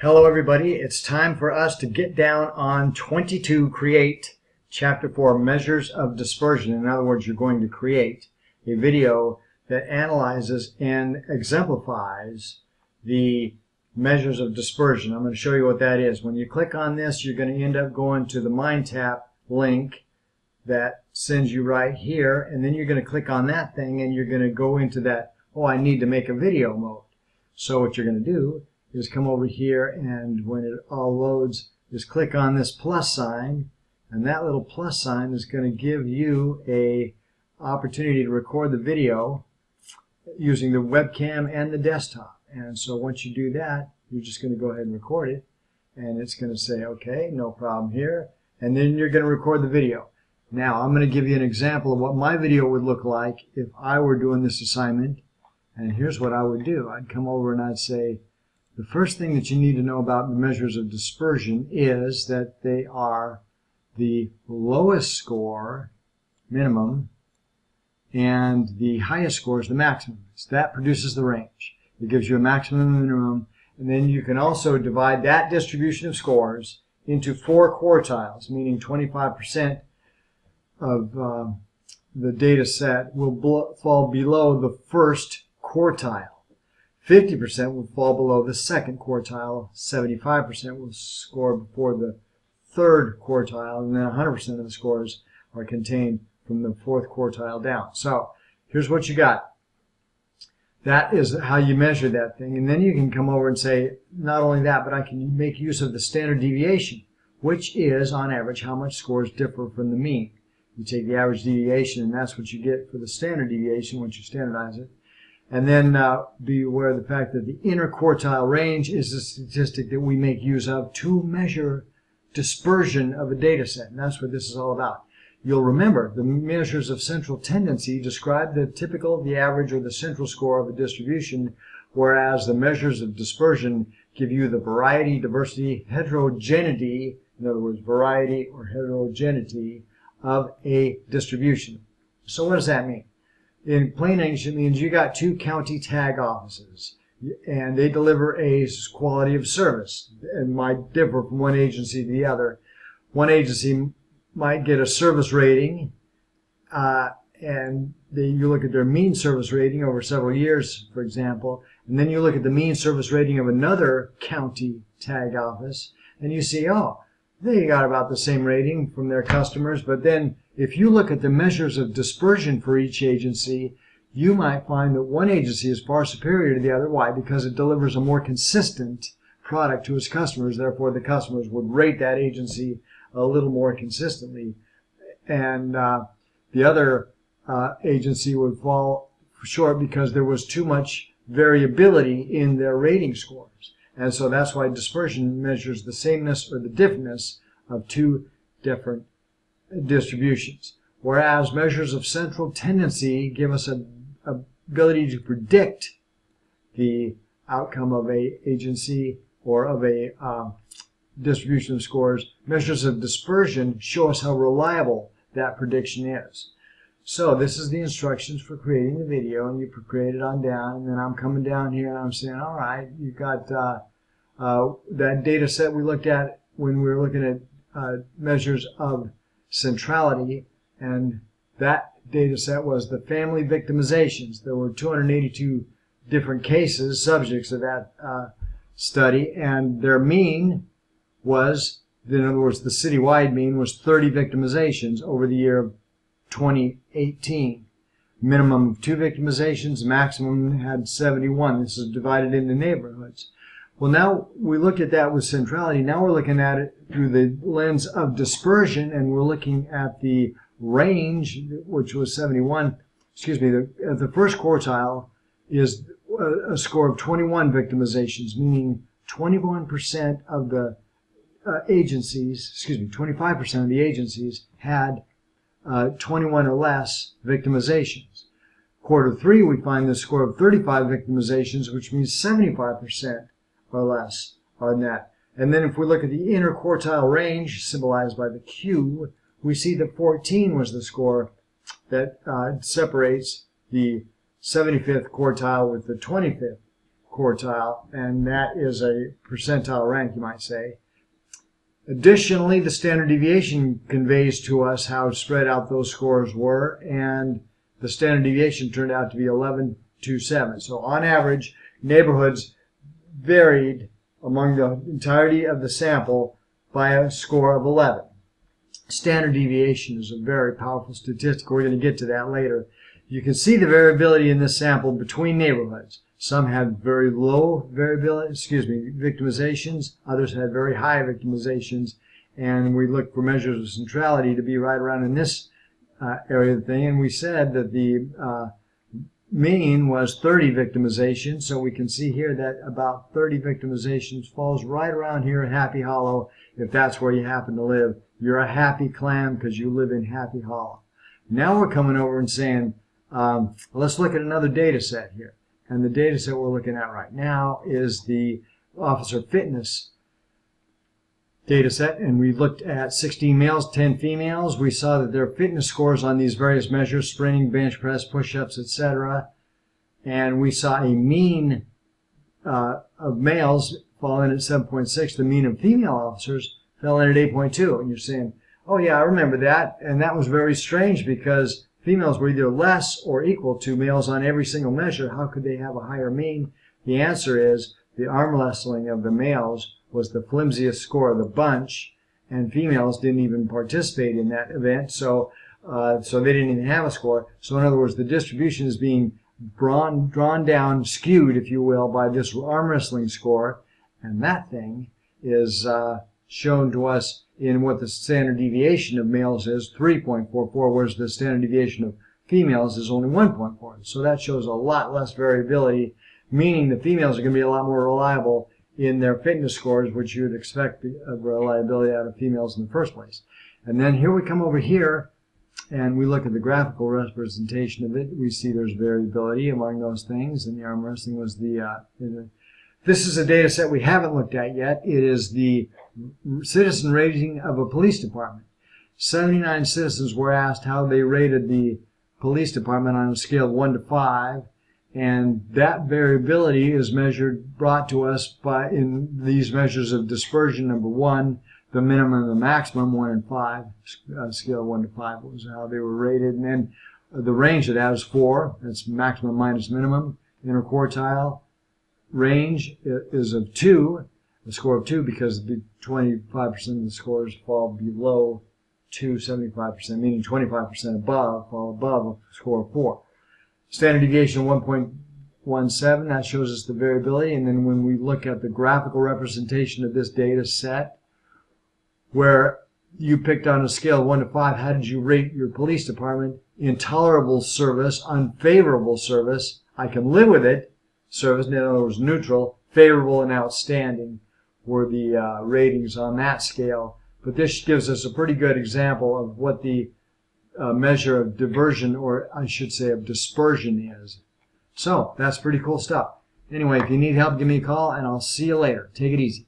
Hello everybody, it's time for us to get down on 22, create Chapter 4, Measures of Dispersion. In other words, you're going to create a video that analyzes and exemplifies the measures of dispersion. I'm going to show you what that is. When you click on this, you're going to end up going to the MindTap link that sends you right here, and then you're going to click on that thing and you're going to go into that, oh, I need to make a video mode. So what you're going to do is come over here, and when it all loads, just click on this plus sign, and that little plus sign is going to give you a opportunity to record the video using the webcam and the desktop. And so once you do that, you're just going to go ahead and record it, and it's going to say, okay, no problem here, and then you're going to record the video. Now I'm going to give you an example of what my video would look like if I were doing this assignment, and here's what I would do. I'd come over and I'd say, the first thing that you need to know about the measures of dispersion is that they are the lowest score, minimum, and the highest score is the maximum. So that produces the range. It gives you a maximum and minimum, and then you can also divide that distribution of scores into 4 quartiles, meaning 25% of the data set will fall below the first quartile. 50% will fall below the second quartile, 75% will score before the third quartile, and then 100% of the scores are contained from the fourth quartile down. So here's what you got. That is how you measure that thing. And then you can come over and say, not only that, but I can make use of the standard deviation, which is, on average, how much scores differ from the mean. You take the average deviation, and that's what you get for the standard deviation once you standardize it. And then be aware of the fact that the interquartile range is a statistic that we make use of to measure dispersion of a data set. And that's what this is all about. You'll remember the measures of central tendency describe the typical, the average, or the central score of a distribution, whereas the measures of dispersion give you the variety, diversity, heterogeneity, in other words, variety or heterogeneity of a distribution. So what does that mean? In plain English, it means you got 2 county tag offices, and they deliver a quality of service. It might differ from one agency to the other. One agency might get a service rating, and you look at their mean service rating over several years, for example, and then you look at the mean service rating of another county tag office, and you see, oh, they got about the same rating from their customers, but then if you look at the measures of dispersion for each agency, you might find that one agency is far superior to the other. Why? Because it delivers a more consistent product to its customers. Therefore, the customers would rate that agency a little more consistently. And the other agency would fall short because there was too much variability in their rating scores. And so that's why dispersion measures the sameness or the differentness of 2 different distributions, whereas measures of central tendency give us an ability to predict the outcome of a agency or of a distribution of scores. Measures of dispersion show us how reliable that prediction is. So this is the instructions for creating the video, and you create it on down, and then I'm coming down here and I'm saying, all right, you've got that data set we looked at when we were looking at measures of centrality, and that data set was the family victimizations. There were 282 different cases, subjects of that study, and their mean was, in other words, the citywide mean was 30 victimizations over the year of 2018. Minimum of 2 victimizations, maximum had 71. This is divided into neighborhoods. Well, now we looked at that with centrality. Now we're looking at it through the lens of dispersion, and we're looking at the range, which was 71. Excuse me, the first quartile is a score of 21 victimizations, meaning 21% of the agencies, 25% of the agencies had 21 or less victimizations. Quarter 3, we find the score of 35 victimizations, which means 75% or less on that. And then if we look at the interquartile range, symbolized by the Q, we see that 14 was the score that separates the 75th quartile with the 25th quartile, and that is a percentile rank, you might say. Additionally, the standard deviation conveys to us how spread out those scores were, and the standard deviation turned out to be 11.27. So on average, neighborhoods varied among the entirety of the sample by a score of 11. Standard deviation is a very powerful statistic. We're going to get to that later. You can see the variability in this sample between neighborhoods. Some had very low victimizations. Others had very high victimizations. And we looked for measures of centrality to be right around in this area of the thing. And we said that the mean was 30 victimizations. So we can see here that about 30 victimizations falls right around here in Happy Hollow. If that's where you happen to live, you're a happy clam because you live in Happy Hollow. Now we're coming over and saying, let's look at another data set here. And the data set we're looking at right now is the officer fitness data set. And we looked at 16 males, 10 females. We saw that their fitness scores on these various measures, sprinting, bench press, push-ups, etc. And we saw a mean of males falling at 7.6. The mean of female officers fell in at 8.2. And you're saying, oh yeah, I remember that. And that was very strange because females were either less or equal to males on every single measure. How could they have a higher mean? The answer is the arm wrestling of the males was the flimsiest score of the bunch, and females didn't even participate in that event, so they didn't even have a score. So in other words, the distribution is being drawn down, skewed, if you will, by this arm wrestling score, and that thing is shown to us in what the standard deviation of males is, 3.44, whereas the standard deviation of females is only 1.4. So that shows a lot less variability, meaning the females are going to be a lot more reliable in their fitness scores, which you would expect of reliability out of females in the first place. And then here we come over here, and we look at the graphical representation of it. We see there's variability among those things, and the arm wrestling was this is a data set we haven't looked at yet. It is the citizen rating of a police department. 79 citizens were asked how they rated the police department on a scale of 1 to 5, and that variability is brought to us by in these measures of dispersion. Number 1, the minimum and the maximum, 1 and 5, scale of 1 to 5 was how they were rated, and then the range of that is 4. That's maximum minus minimum. Interquartile range is of 2, a score of 2, because the 25% of the scores fall below 2, 75%, meaning 25% above fall above a score of 4. Standard deviation of 1.17, that shows us the variability. And then when we look at the graphical representation of this data set, where you picked on a scale of 1 to 5, how did you rate your police department? Intolerable service, unfavorable service, I can live with it, service, in other words, neutral, favorable, and outstanding were the ratings on that scale. But this gives us a pretty good example of what the measure of diversion, or I should say of dispersion, is. So that's pretty cool stuff. Anyway, if you need help, give me a call, and I'll see you later. Take it easy.